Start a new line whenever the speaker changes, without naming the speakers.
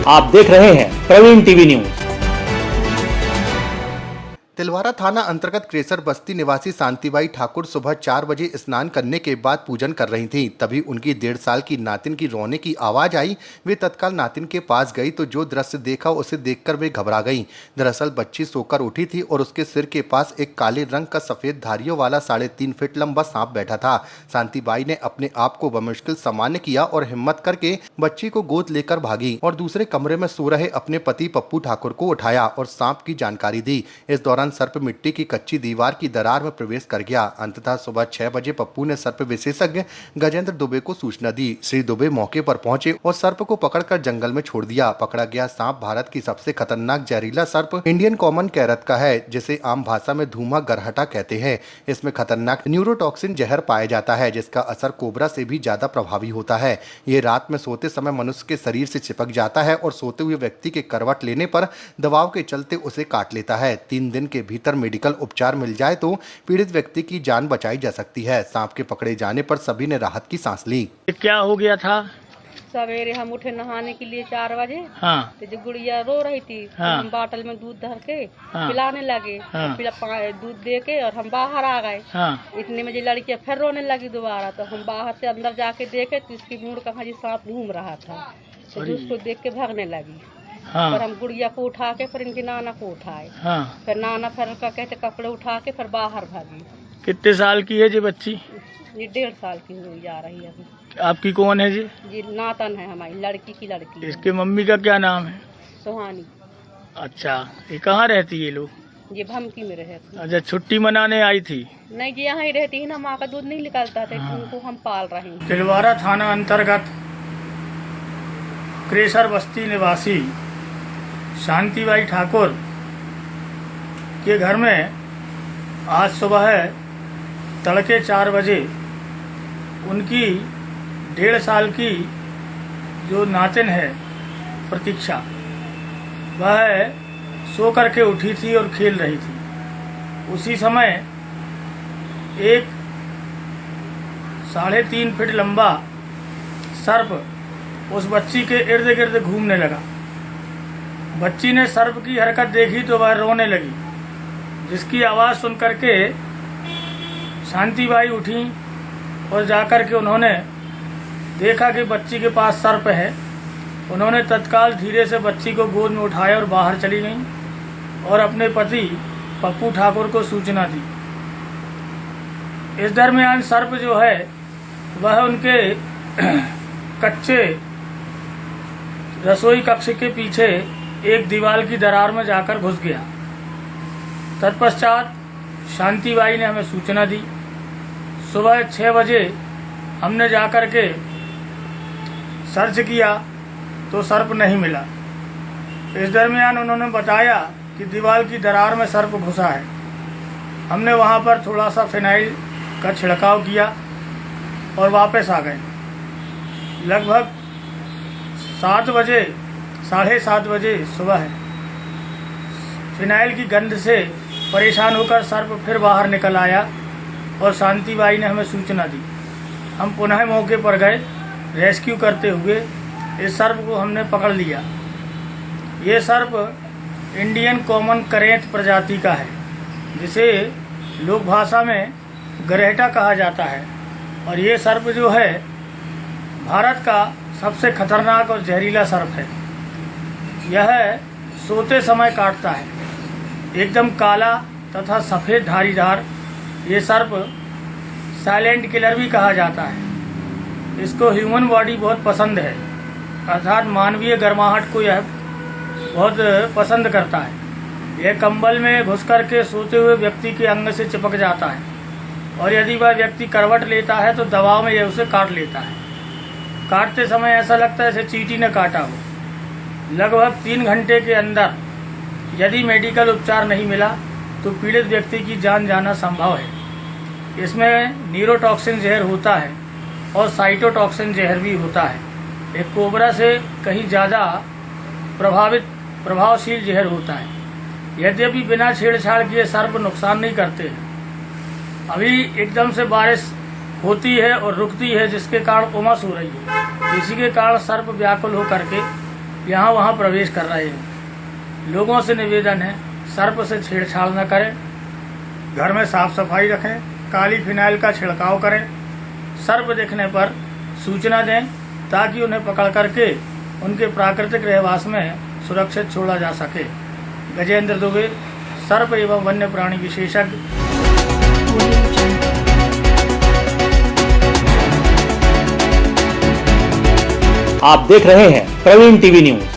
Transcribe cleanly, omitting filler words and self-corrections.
आप देख रहे हैं प्रवीण टीवी न्यूज।
तिलवारा थाना अंतर्गत क्रेसर बस्ती निवासी शांतिबाई ठाकुर सुबह 4 बजे स्नान करने के बाद पूजन कर रही थीं। तभी उनकी 1.5 साल की नातिन की रोने की आवाज आई। वे तत्काल नातिन के पास गई तो जो दृश्य देखा उसे देखकर वे घबरा गईं। दरअसल बच्ची सोकर उठी थी और उसके सिर के पास एक काले रंग का सफेद धारियों वाला 3.5 फीट लंबा सांप बैठा था। शांतिबाई ने अपने आप को बमुश्किल सामान्य किया और हिम्मत करके बच्ची को गोद लेकर भागी और दूसरे कमरे में सो रहे अपने पति पप्पू ठाकुर को उठाया और सांप की जानकारी दी। इस दौरान सर्प मिट्टी की कच्ची दीवार की दरार में प्रवेश कर गया। अंततः सुबह 6 बजे पप्पू ने सर्प विशेषज्ञ गजेंद्र दुबे को सूचना दी। श्री दुबे मौके पर पहुंचे और सर्प को पकड़कर जंगल में छोड़ दिया। पकड़ा गया सांप भारत की सबसे खतरनाक जहरीला सर्प इंडियन कॉमन कैरत का है, जिसे आम भाषा में धूमा गरहटा कहते हैं। इसमें खतरनाक न्यूरोटॉक्सिन जहर पाया जाता है, जिसका असर कोबरा से भी ज्यादा प्रभावी होता है। ये रात में सोते समय मनुष्य के शरीर से चिपक जाता है और सोते हुए व्यक्ति के करवट लेने पर दबाव के चलते उसे काट लेता है। 3 दिन के भीतर मेडिकल उपचार मिल जाए तो पीड़ित व्यक्ति की जान बचाई जा सकती है। सांप के पकड़े जाने पर सभी ने राहत की सांस ली।
क्या हो गया था?
सवेरे हम उठे नहाने के लिए 4 बजे।
हाँ।
तो जो गुड़िया रो रही थी,
हाँ।
तो हम बाटल में दूध धर के
हाँ।
पिलाने लगे।
हाँ।
दूध दे के और हम बाहर आ गए।
हाँ।
इतने में जो लड़कियां फिर रोने लगी दोबारा, तो हम बाहर से अंदर जाके देखे तो इसकी मुंड कहाँ जी सांप घूम रहा था, तो उसको देख के भागने लगी।
हाँ।
फिर हम गुड़िया को उठा के फिर इनकी नाना को उठाए।
हाँ।
फिर नाना फिर का कहते कपड़े उठा के फिर बाहर भागी।
कितने साल की है जी बच्ची?
ये 1.5 साल की हुई जा रही है अभी।
आपकी कौन है जी?
ये नातन है हमारी लड़की की लड़की।
इसके मम्मी का क्या नाम है?
सुहानी।
अच्छा, ये कहाँ रहती है ये लोग?
ये भमकी में रहे।
अच्छा, छुट्टी मनाने आई थी?
नहीं जी, यहाँ ही रहती है ना, माँ का दूध नहीं निकलता था।
हाँ।
उनको हम पाल रहे हैं।
तिलवारा थाना अंतर्गत क्रेसर बस्ती निवासी शांतिबाई ठाकुर के घर में आज सुबह तड़के 4 बजे उनकी 1.5 साल की जो नातिन है प्रतीक्षा, वह सो करके उठी थी और खेल रही थी। उसी समय एक 3.5 फीट लंबा सर्प उस बच्ची के इर्द गिर्द घूमने लगा। बच्ची ने सर्प की हरकत देखी तो वह रोने लगी, जिसकी आवाज़ सुन करके शांतिबाई उठी और जाकर के उन्होंने देखा कि बच्ची के पास सर्प है। उन्होंने तत्काल धीरे से बच्ची को गोद में उठाया और बाहर चली गईं और अपने पति पप्पू ठाकुर को सूचना दी। इस दरमियान सर्प जो है वह उनके कच्चे रसोई कक्ष के पीछे एक दीवार की दरार में जाकर घुस गया। तत्पश्चात शांतिबाई ने हमें सूचना दी। सुबह 6 बजे हमने जाकर के सर्च किया तो सर्प नहीं मिला। इस दरमियान उन्होंने बताया कि दीवार की दरार में सर्प घुसा है। हमने वहां पर थोड़ा सा फिनाइल का छिड़काव किया और वापस आ गए। लगभग 7 बजे 7:30 बजे सुबह है, फिनाइल की गंध से परेशान होकर सर्प फिर बाहर निकल आया और शांतिबाई ने हमें सूचना दी। हम पुनः मौके पर गए। रेस्क्यू करते हुए इस सर्प को हमने पकड़ लिया। ये सर्प इंडियन कॉमन करेंट प्रजाति का है, जिसे लोक भाषा में गरहटा कहा जाता है। और ये सर्प जो है भारत का सबसे खतरनाक और जहरीला सर्प है। यह सोते समय काटता है। एकदम काला तथा सफ़ेद धारीदार ये सर्प साइलेंट किलर भी कहा जाता है। इसको ह्यूमन बॉडी बहुत पसंद है, अर्थात मानवीय गर्माहट को यह बहुत पसंद करता है। यह कंबल में घुस कर के सोते हुए व्यक्ति के अंग से चिपक जाता है और यदि वह व्यक्ति करवट लेता है तो दबाव में यह उसे काट लेता है। काटते समय ऐसा लगता है जैसे चींटी ने काटा हो। लगभग 3 घंटे के अंदर यदि मेडिकल उपचार नहीं मिला तो पीड़ित व्यक्ति की जान जाना संभव है। इसमें न्यूरोटॉक्सिन जहर होता है और साइटोटॉक्सिन जहर भी होता है। एक कोबरा से कहीं ज़्यादा प्रभावशील जहर होता है। यद्यपि बिना छेड़छाड़ किए सर्प नुकसान नहीं करते हैं। अभी एकदम से बारिश होती है और रुकती है, जिसके कारण उमस हो रही है। इसी के कारण सर्प व्याकुल होकर के यहाँ वहाँ प्रवेश कर रहे हैं। लोगों से निवेदन है, सर्प से छेड़छाड़ न करें, घर में साफ सफाई रखें, काली फिनाइल का छिड़काव करें, सर्प दिखने पर सूचना दें ताकि उन्हें पकड़ करके उनके प्राकृतिक रहवास में सुरक्षित छोड़ा जा सके। गजेंद्र दुबे, सर्प एवं वन्य प्राणी विशेषज्ञ।
आप देख रहे हैं प्रवीण टीवी न्यूज।